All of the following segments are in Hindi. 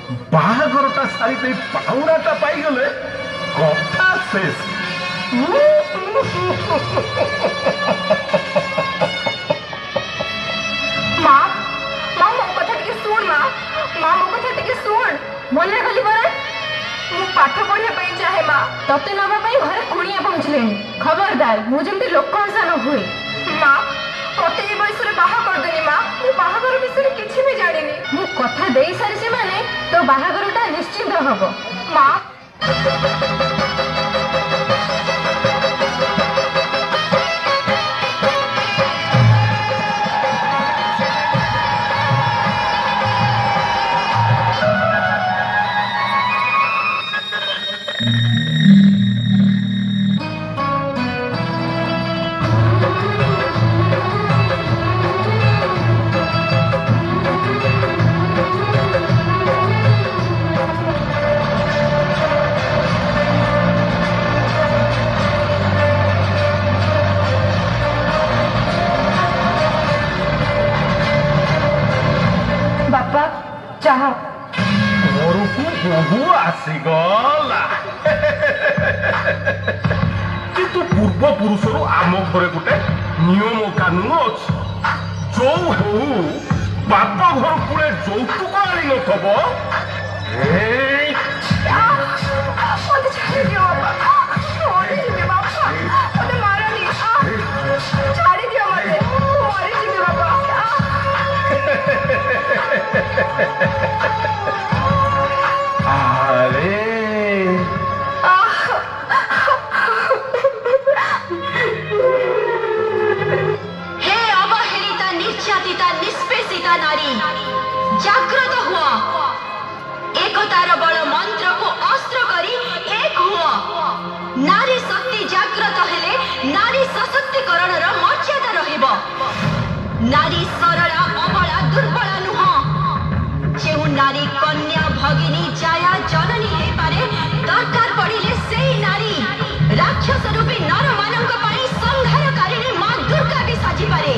बाहागरटा सारी दे पाउनाटा पाई गले कथा शेष। माँ माँ मो कथा टिके सुन माँ माँ मो कथा टिके सुन बोले गली बरे मु पाठ पढ़िया पई चाहे माँ तते नबा पई घरे कुणिया पहुँचलेनी खबरदार मु जेमती लोक हंसा न हुए माँ मते ए बयसरे बाहा कर देनी माँ मु बाहागर विषय किछि भी जानिनी मु कथा देई सारिछि माने तो बाहागरटा निश्चिंत हबो माँ। बहु आसीगला किंतु पूर्व पुरुषर आम घरे गोटे नियम कानून अच्छी जो हूँ बाप घर कूड़े যৌতুক आनी नथब जागृत हुआ एकतार बड़ मंत्र को अस्त्र करी एक हुआ नारी शक्ति जागृत हेले नारी सशक्तिकरण र मर्यादा रहिबो नारी सरला अबला दुर्बला नुह जे नारी कन्या भगिनी जाया जननी हे पारे दरकार पड़िले सेही नारी राक्षस रूपी नर मानक पई संहारकारिणी मां दुर्गा भी साजी पारे।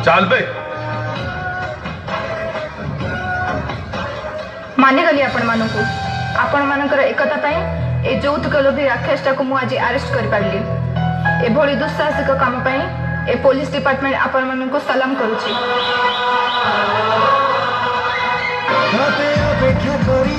चल बे माने गली आपण मानकर एकता पाई ए यौतुक लोभी राक्षसटा को मु आज अरेस्ट कर पारली एभली दुस्साहसिक काम पाई ए पुलिस डिपार्टमेंट आपण मानको सलाम करूची। अपेक्षा करी